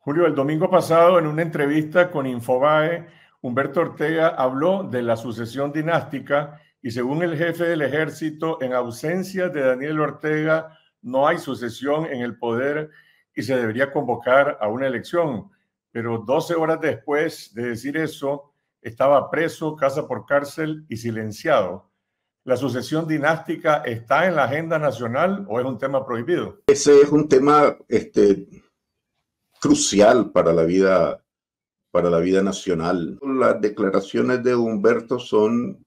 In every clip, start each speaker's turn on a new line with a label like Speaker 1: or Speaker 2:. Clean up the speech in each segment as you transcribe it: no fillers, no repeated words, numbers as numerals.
Speaker 1: Julio, el domingo pasado en una entrevista con Infobae, Humberto Ortega habló de la sucesión dinástica y según el jefe del ejército, en ausencia de Daniel Ortega no hay sucesión en el poder y se debería convocar a una elección. Pero 12 horas después de decir eso, estaba preso, casa por cárcel y silenciado. ¿La sucesión dinástica está en la agenda nacional o es un tema prohibido?
Speaker 2: Ese es un tema crucial para la vida nacional. Las declaraciones de Humberto son,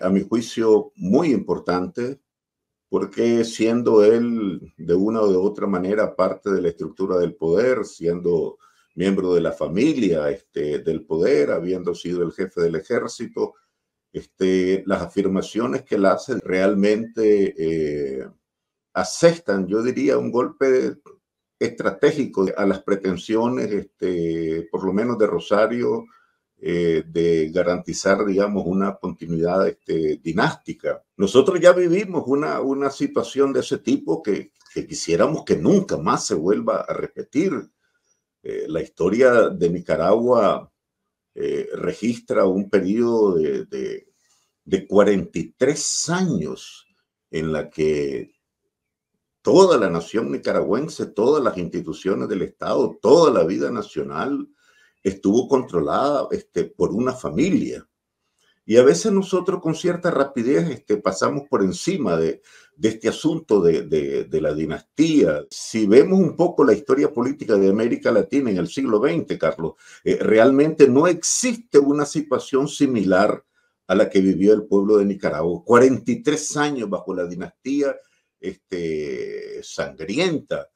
Speaker 2: a mi juicio, muy importantes, porque siendo él de una o de otra manera parte de la estructura del poder, siendo miembro de la familia del poder, habiendo sido el jefe del ejército, las afirmaciones que él hace realmente asestan, yo diría, un golpe estratégico a las pretensiones, por lo menos de Rosario, de garantizar, digamos, una continuidad dinástica. Nosotros ya vivimos una situación de ese tipo que quisiéramos que nunca más se vuelva a repetir. La historia de Nicaragua registra un periodo de 43 años en la que toda la nación nicaragüense, todas las instituciones del Estado, toda la vida nacional estuvo controlada por una familia. Y a veces nosotros con cierta rapidez pasamos por encima de este asunto de la dinastía. Si vemos un poco la historia política de América Latina en el siglo XX, Carlos, realmente no existe una situación similar a la que vivió el pueblo de Nicaragua. 43 años bajo la dinastía sangrienta,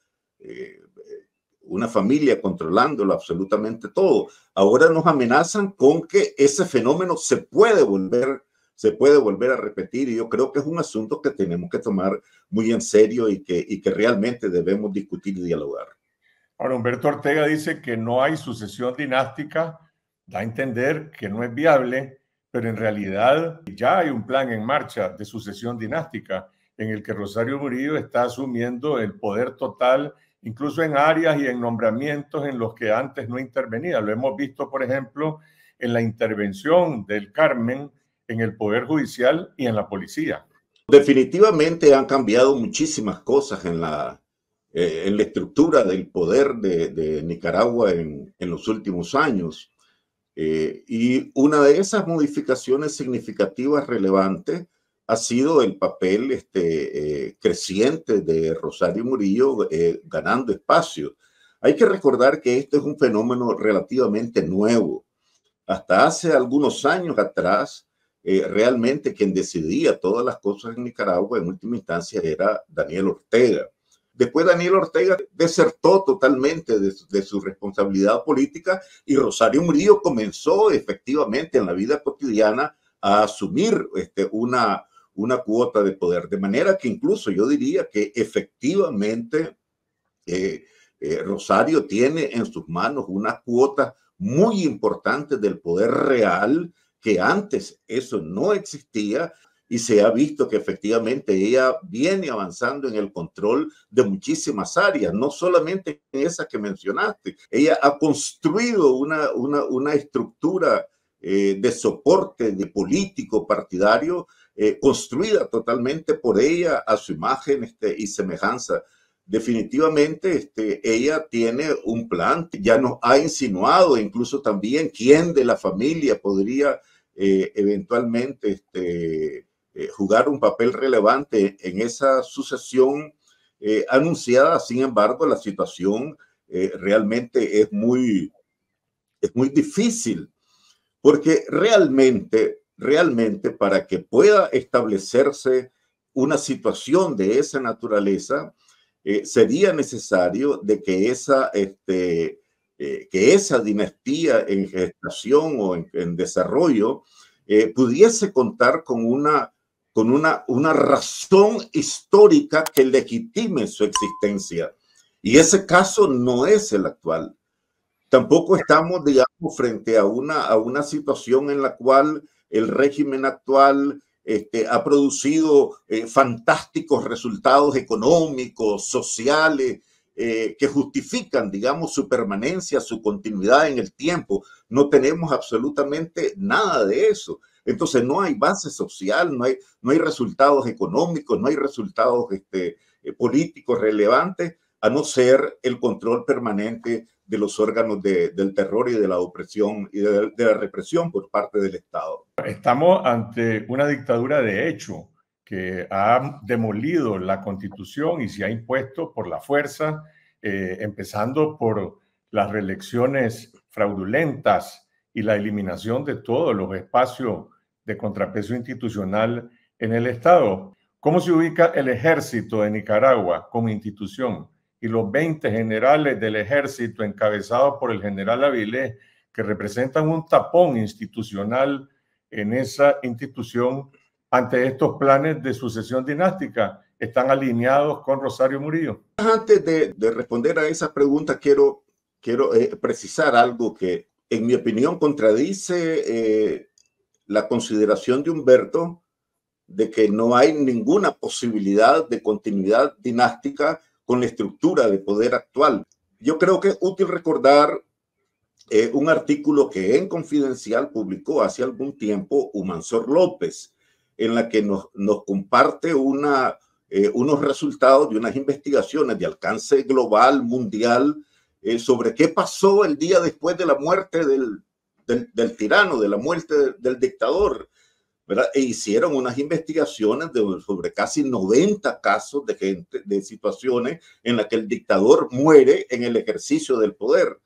Speaker 2: una familia controlándolo absolutamente todo. Ahora nos amenazan con que ese fenómeno se puede volver a repetir, y yo creo que es un asunto que tenemos que tomar muy en serio y que realmente debemos discutir y dialogar.
Speaker 1: Ahora, Humberto Ortega dice que no hay sucesión dinástica, da a entender que no es viable, pero en realidad ya hay un plan en marcha de sucesión dinástica en el que Rosario Murillo está asumiendo el poder total, incluso en áreas y en nombramientos en los que antes no intervenía. Lo hemos visto, por ejemplo, en la intervención del Carmen en el Poder Judicial y en la policía.
Speaker 2: Definitivamente han cambiado muchísimas cosas en la estructura del poder de Nicaragua en los últimos años. Y una de esas modificaciones significativas relevantes ha sido el papel creciente de Rosario Murillo ganando espacio. Hay que recordar que este es un fenómeno relativamente nuevo. Hasta hace algunos años atrás, realmente quien decidía todas las cosas en Nicaragua en última instancia era Daniel Ortega. Después Daniel Ortega desertó totalmente de su responsabilidad política y Rosario Murillo comenzó efectivamente en la vida cotidiana a asumir una cuota de poder. De manera que incluso yo diría que efectivamente Rosario tiene en sus manos una cuota muy importante del poder real, que antes eso no existía, y se ha visto que efectivamente ella viene avanzando en el control de muchísimas áreas, no solamente en esas que mencionaste. Ella ha construido una estructura de soporte de político partidario construida totalmente por ella a su imagen y semejanza. Definitivamente ella tiene un plan, ya nos ha insinuado incluso también quién de la familia podría eventualmente jugar un papel relevante en esa sucesión anunciada. Sin embargo, la situación realmente es muy difícil, porque realmente para que pueda establecerse una situación de esa naturaleza, sería necesario de que esa dinastía en gestación o en desarrollo pudiese contar con una razón histórica que legitime su existencia. Y ese caso no es el actual. Tampoco estamos, digamos, frente a una situación en la cual el régimen actual ha producido fantásticos resultados económicos, sociales, que justifican, digamos, su permanencia, su continuidad en el tiempo. No tenemos absolutamente nada de eso. Entonces no hay base social, no hay resultados económicos, no hay resultados políticos relevantes, a no ser el control permanente de los órganos del terror y de la opresión y de la represión por parte del Estado.
Speaker 1: Estamos ante una dictadura de hecho que ha demolido la Constitución y se ha impuesto por la fuerza, empezando por las reelecciones fraudulentas y la eliminación de todos los espacios de contrapeso institucional en el Estado. ¿Cómo se ubica el ejército de Nicaragua como institución y los 20 generales del ejército encabezados por el general Avilés, que representan un tapón institucional en esa institución ante estos planes de sucesión dinástica? ¿Están alineados con Rosario Murillo?
Speaker 2: Antes de responder a esa pregunta, quiero precisar algo que, en mi opinión, contradice la consideración de Humberto de que no hay ninguna posibilidad de continuidad dinástica con la estructura de poder actual. Yo creo que es útil recordar un artículo que en Confidencial publicó hace algún tiempo Humansor López, en la que nos comparte unos resultados de unas investigaciones de alcance global, mundial, sobre qué pasó el día después de la muerte del tirano, de la muerte del dictador, ¿verdad? E hicieron unas investigaciones sobre casi 90 casos de situaciones en las que el dictador muere en el ejercicio del poder.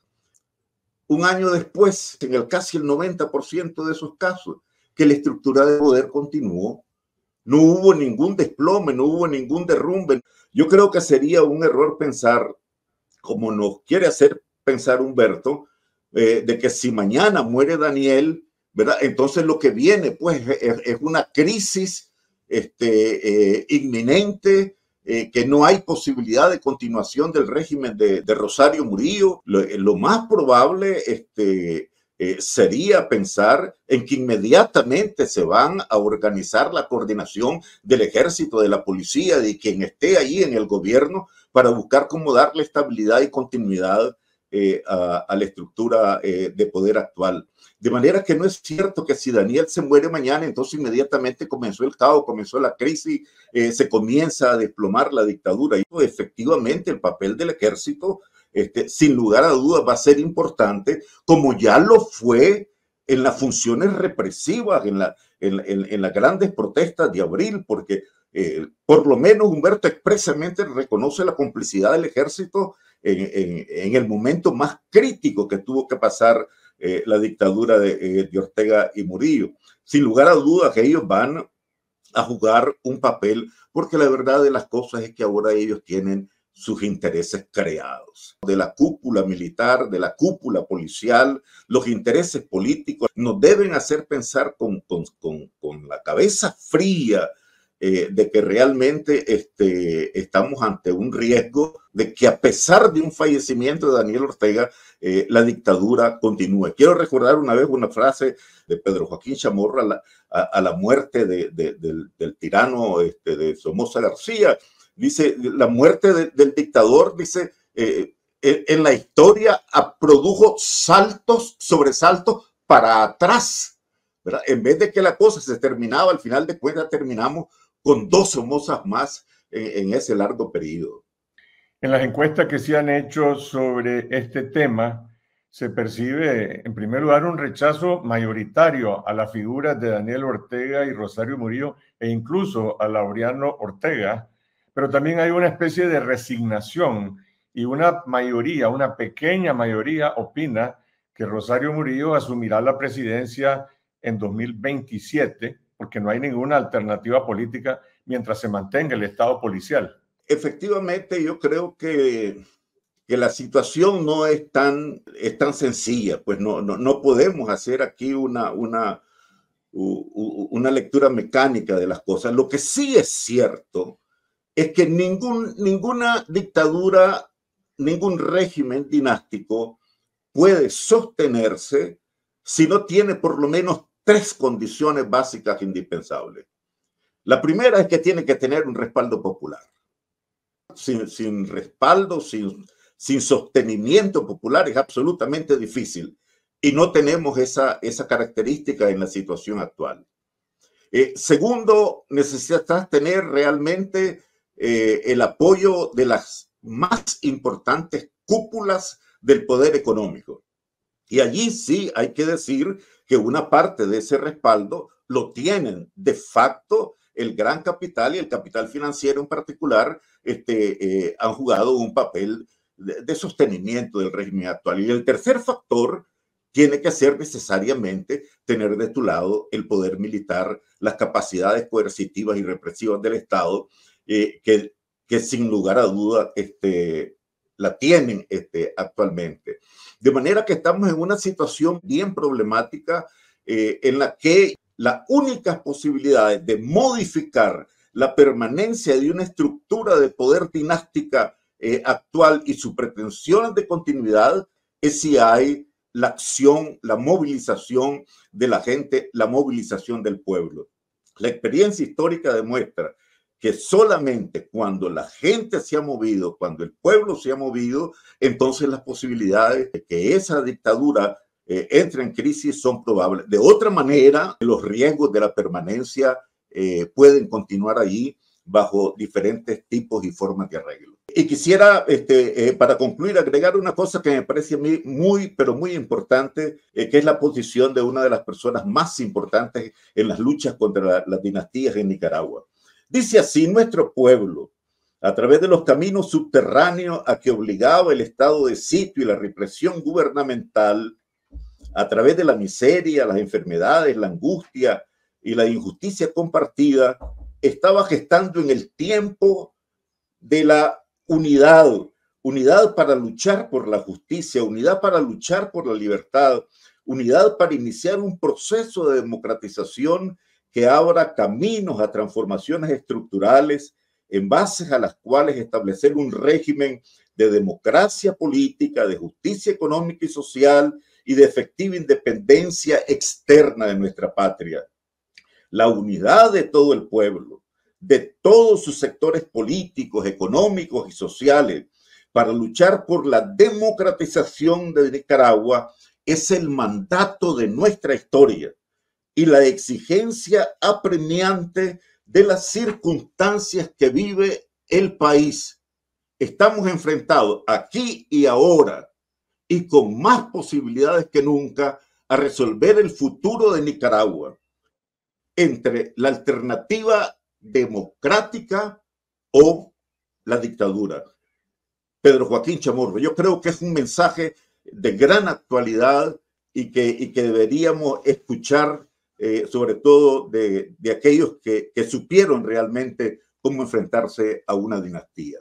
Speaker 2: Un año después, en casi el 90% de esos casos, que la estructura de poder continuó. No hubo ningún desplome, no hubo ningún derrumbe. Yo creo que sería un error pensar, como nos quiere hacer pensar Humberto, de que si mañana muere Daniel, ¿verdad? Entonces lo que viene pues es una crisis inminente, que no hay posibilidad de continuación del régimen de Rosario Murillo. Lo más probable sería pensar en que inmediatamente se van a organizar la coordinación del ejército, de la policía, de quien esté allí en el gobierno, para buscar cómo darle estabilidad y continuidad a la estructura de poder actual. De manera que no es cierto que si Daniel se muere mañana, entonces inmediatamente comenzó el caos, comenzó la crisis, se comienza a desplomar la dictadura. Y efectivamente el papel del ejército, sin lugar a dudas, va a ser importante, como ya lo fue en las funciones represivas, en las grandes protestas de abril, porque por lo menos Humberto expresamente reconoce la complicidad del ejército en el momento más crítico que tuvo que pasar la dictadura de Ortega y Murillo. Sin lugar a dudas que ellos van a jugar un papel, porque la verdad de las cosas es que ahora ellos tienen sus intereses creados. De la cúpula militar, de la cúpula policial, los intereses políticos nos deben hacer pensar con la cabeza fría, de que realmente estamos ante un riesgo de que, a pesar de un fallecimiento de Daniel Ortega, la dictadura continúe. Quiero recordar una vez una frase de Pedro Joaquín Chamorro a la muerte del tirano de Somoza García. Dice, la muerte del dictador, dice, en la historia produjo sobresaltos para atrás, ¿verdad? En vez de que la cosa se terminaba, al final de cuentas terminamos con 2 Somozas más en ese largo periodo.
Speaker 1: En las encuestas que se han hecho sobre este tema, se percibe, en primer lugar, un rechazo mayoritario a las figuras de Daniel Ortega y Rosario Murillo, e incluso a Laureano Ortega, pero también hay una especie de resignación, y una mayoría, una pequeña mayoría, opina que Rosario Murillo asumirá la presidencia en 2027, porque no hay ninguna alternativa política mientras se mantenga el Estado policial.
Speaker 2: Efectivamente, yo creo que la situación no es tan sencilla, pues no podemos hacer aquí una lectura mecánica de las cosas. Lo que sí es cierto es que ninguna dictadura, ningún régimen dinástico puede sostenerse si no tiene por lo menos 3 condiciones básicas indispensables. La primera es que tiene que tener un respaldo popular. sin respaldo, sin sostenimiento popular es absolutamente difícil. Y no tenemos esa característica en la situación actual. Segundo, necesitas tener realmente el apoyo de las más importantes cúpulas del poder económico. Y allí sí hay que decir que una parte de ese respaldo lo tienen de facto el gran capital y el capital financiero en particular han jugado un papel de sostenimiento del régimen actual. Y el tercer factor tiene que ser necesariamente tener de tu lado el poder militar, las capacidades coercitivas y represivas del Estado, que sin lugar a duda la tienen actualmente. De manera que estamos en una situación bien problemática en la que las únicas posibilidades de modificar la permanencia de una estructura de poder dinástica actual y sus pretensiones de continuidad es si hay la acción, la movilización de la gente, la movilización del pueblo. La experiencia histórica demuestra que solamente cuando la gente se ha movido, cuando el pueblo se ha movido, entonces las posibilidades de que esa dictadura entre en crisis son probables. De otra manera, los riesgos de la permanencia pueden continuar allí bajo diferentes tipos y formas de arreglo. Y quisiera, para concluir, agregar una cosa que me parece a mí muy, pero muy importante, que es la posición de una de las personas más importantes en las luchas contra las dinastías en Nicaragua. Dice así: nuestro pueblo, a través de los caminos subterráneos a que obligaba el estado de sitio y la represión gubernamental, a través de la miseria, las enfermedades, la angustia y la injusticia compartida, estaba gestando en el tiempo de la unidad para luchar por la justicia, unidad para luchar por la libertad, unidad para iniciar un proceso de democratización que abra caminos a transformaciones estructurales en base a las cuales establecer un régimen de democracia política, de justicia económica y social y de efectiva independencia externa de nuestra patria. La unidad de todo el pueblo, de todos sus sectores políticos, económicos y sociales, para luchar por la democratización de Nicaragua es el mandato de nuestra historia y la exigencia apremiante de las circunstancias que vive el país. Estamos enfrentados aquí y ahora y con más posibilidades que nunca a resolver el futuro de Nicaragua entre la alternativa democrática o la dictadura. Pedro Joaquín Chamorro, yo creo que es un mensaje de gran actualidad y que deberíamos escuchar, sobre todo de aquellos que supieron realmente cómo enfrentarse a una dinastía.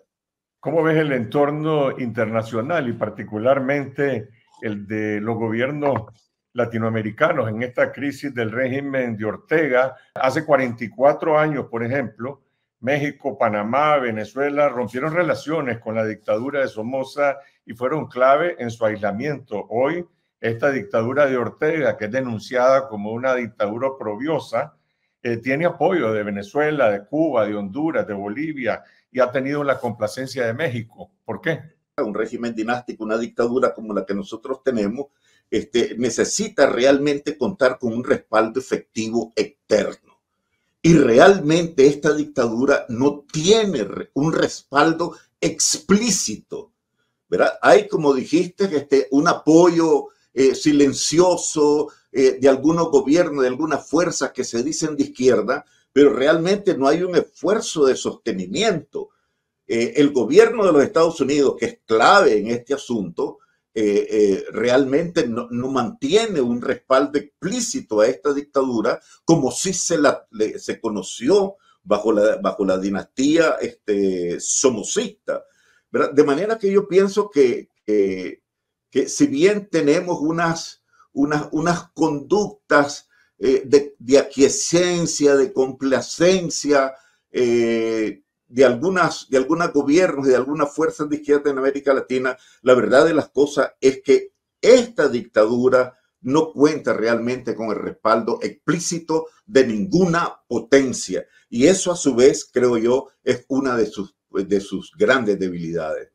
Speaker 1: ¿Cómo ves el entorno internacional y particularmente el de los gobiernos latinoamericanos en esta crisis del régimen de Ortega? Hace 44 años, por ejemplo, México, Panamá, Venezuela rompieron relaciones con la dictadura de Somoza y fueron clave en su aislamiento. Hoy, esta dictadura de Ortega, que es denunciada como una dictadura oprobiosa, tiene apoyo de Venezuela, de Cuba, de Honduras, de Bolivia, y ha tenido la complacencia de México. ¿Por qué?
Speaker 2: Un régimen dinástico, una dictadura como la que nosotros tenemos, necesita realmente contar con un respaldo efectivo externo. Y realmente esta dictadura no tiene un respaldo explícito, ¿verdad? Hay, como dijiste, un apoyo silencioso de algunos gobiernos, de algunas fuerzas que se dicen de izquierda, pero realmente no hay un esfuerzo de sostenimiento. El gobierno de los Estados Unidos, que es clave en este asunto, realmente no mantiene un respaldo explícito a esta dictadura, como si se conoció bajo la dinastía somocista, ¿verdad? De manera que yo pienso que si bien tenemos unas conductas de aquiescencia, de complacencia, de algunos gobiernos y de algunas fuerzas de izquierda en América Latina, la verdad de las cosas es que esta dictadura no cuenta realmente con el respaldo explícito de ninguna potencia. Y eso, a su vez, creo yo, es una de sus pues, de sus grandes debilidades.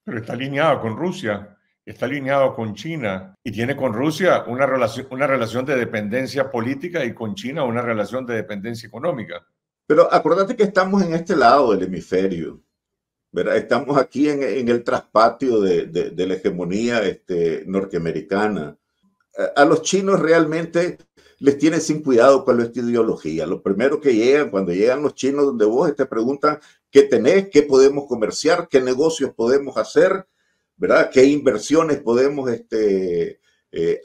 Speaker 1: Pero está alineado con Rusia, está alineado con China y tiene con Rusia una relación de dependencia política y con China una relación de dependencia económica.
Speaker 2: Pero acuérdate que estamos en este lado del hemisferio, ¿verdad? Estamos aquí en el traspatio de la hegemonía norteamericana. A los chinos realmente les tiene sin cuidado con esta ideología. Lo primero que llegan, cuando llegan los chinos donde vos, te preguntan qué tenés, qué podemos comerciar, qué negocios podemos hacer, ¿verdad? ¿Qué inversiones podemos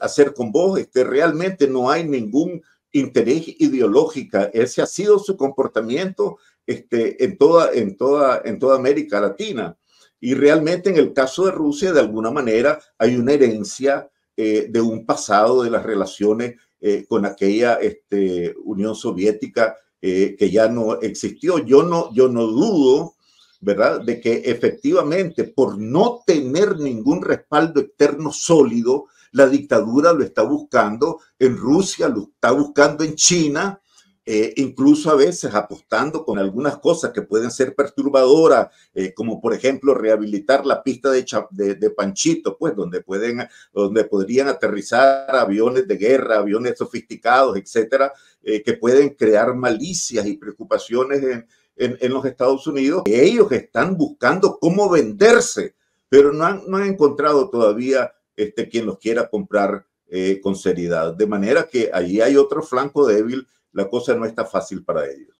Speaker 2: hacer con vos? Realmente no hay ningún interés ideológico. Ese ha sido su comportamiento en toda América Latina. Y realmente en el caso de Rusia, de alguna manera, hay una herencia de un pasado de las relaciones con aquella Unión Soviética que ya no existió. Yo no dudo, ¿verdad?, de que efectivamente por no tener ningún respaldo externo sólido, la dictadura lo está buscando en Rusia, lo está buscando en China, incluso a veces apostando con algunas cosas que pueden ser perturbadoras, como por ejemplo rehabilitar la pista de Panchito, pues donde podrían aterrizar aviones de guerra, aviones sofisticados, etcétera, que pueden crear malicias y preocupaciones en los Estados Unidos. Ellos están buscando cómo venderse, pero no han encontrado todavía quien los quiera comprar con seriedad. De manera que allí hay otro flanco débil. La cosa no está fácil para ellos.